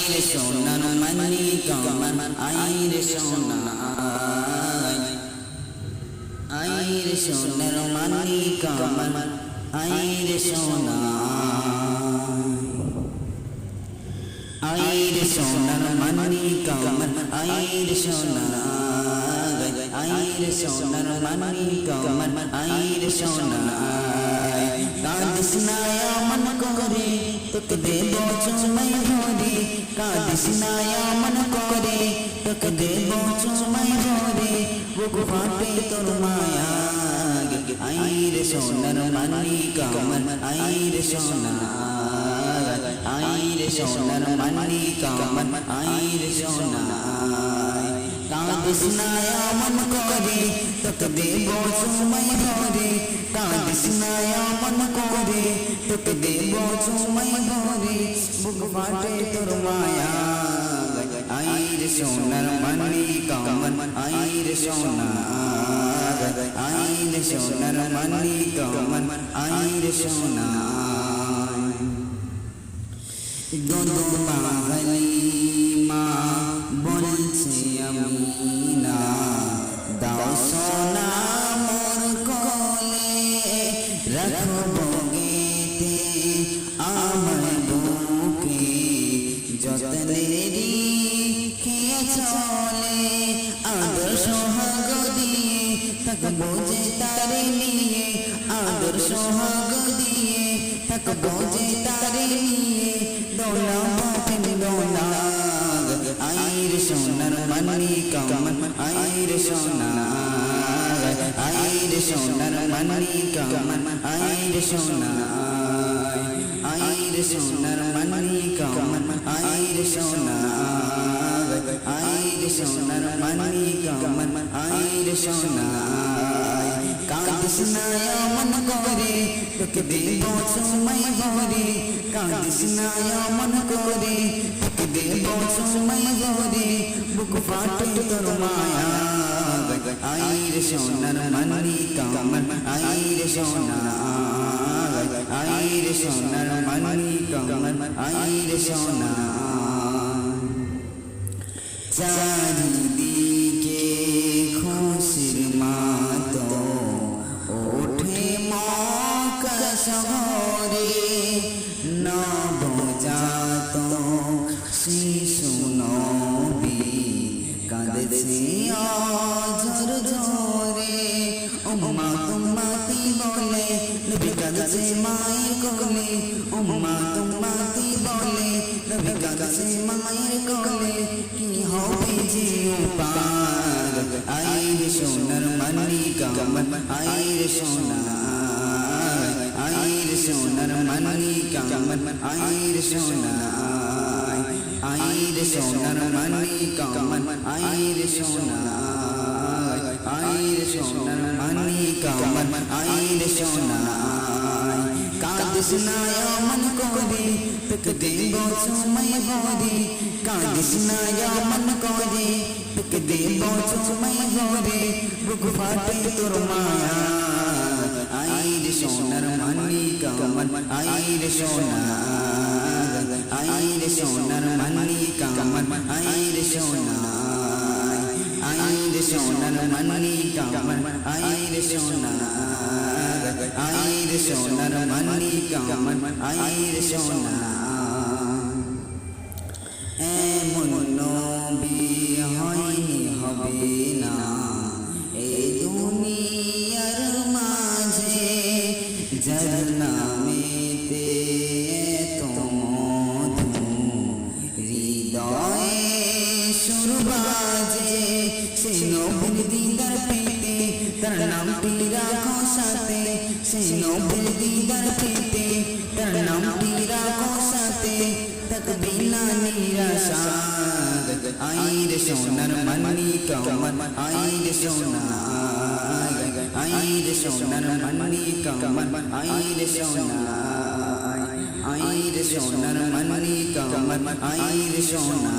রে সোনার মানি কামান আই রে সোনা আই রে সোনার মানি কামান আই রে সোনা আই রে সোনার মানি কামান আই রে সোনা আই রে সোনার মানি কামান আই রে সোনা কাদিস না মন করে তোকে দেব চুমাই ভরে কাদিস না মন করে তোকে দেব চুমাই ভরে বুক ফাটে তোর মায়া আই রে সোনার মানি কামান আই রে সোনা আই রে সোনার মানি কামান আই রে সোনা কাদিস না মন করে তোকে দেব চুমাই ভরে কাদিস না মন করে তোকে দেব চুমাই ভরে বুক ফাটে তোর মায়া আই রে সোনার মানি কামান আই রে সোনা আই রে সোনার মানি কামান আই রে সোনা দোদো বাঙালি মা বলছে আমি না দাও সোনা মোর কোলে রাখবো গেতে আমার বুকে যতনে রেখে চলে আদর সোহাগ দিয়ে থাকবো যে তারে নিয়ে আদর সোহাগ দিয়ে থাকবো যে তারে নিয়ে দোলা বাপেন দোলা আই রে সোনার মানি কামান আই রে সোনা আই রে সোনার মানি কামান আই রে সোনা আই রে সোনার মানি কামান আই রে সোনা আই রে সোনার মানি কামান আই রে সোনা কাদিস না মন করে তোকে দেব চুমাই ভরে কাদিস না মন করে তোকে দেব চুমাই ভরে বুক ফাটে তোর মায়া আই রে সোনার মানি কামান আই রে সোনা আই রে সোনার মানি কামান আই রে সোনা চারিদিকে খুশির মাতো ওঠে মক্কা শহরে নবজাত শিশু নবী কাঁদছে ঝর ঝরে উম্মা তুম্মাতি বলে নবী কাঁদছে মায়ের কোলে উম্মা তুম্মাতি বলে নবী কাঁদছে মায়ের কোলে কি হবে যে উপার আই রে সোনার মানি কামান আই রে সোনা আই রে সোনার মানি কামান আই রে সোনা আই রে সোনার মানি কামান আই রে সোনা আই রে সোনার মানি কামান আই রে সোনা কাদিস না মন করে তোকে দেব চুমাই ভরে কাদিস না মন করে তোকে দেব চুমাই ভরে বুক ফাটে তোর মায়া আই রে সোনার মানি কামান আই রে সোনা আই রে সোনার মানি কামান আই রে সোনা আই রে সোনার মানি কামান আই রে সোনা আই রে সোনার মানি কামান আই রে সোনা এমন নবী হয়নি হবে না এই দুনিয়ার মাঝে যার নামেতে এত মধু হৃদয়ে সুর বাজে সে নবীর দিদার পেতে তার নামটি রাখো সাথে সে নবীর দিদার পেতে তার নামটি রাখো সাথে থাকবে না নিরাশা আই রে সোনার মানি কামান আই রে সোনা আই রে সোনার মানি কামান আই রে সোনা আই রে সোনার মানি কামান আই রে সোনা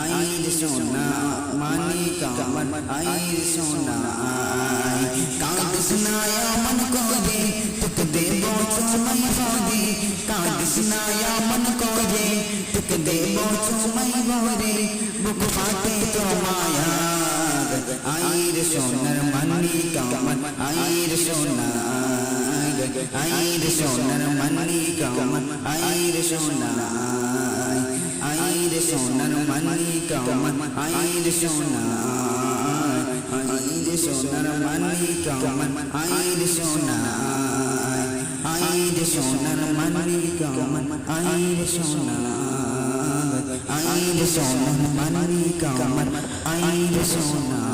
আইর সোনা মানি কামান আইর সোনা কাঁদিস না মন করে তোকে দেব চুমাই ভরে কাঁদিস না মন করে তোকে দেব চুমাই ভরে বুক ফাটে তো মায়া আইর সোনার মানি কামান আইর সোনা আইর সোনার মানি কামান আইর সোনা আইর সোনার মানি কামান আইর সোনা আইর সোনার মানি কামান আইর সোনা আইর সোনার মানি কামান আইর সোনা আইর সোনার মানি কামান আইর সোনা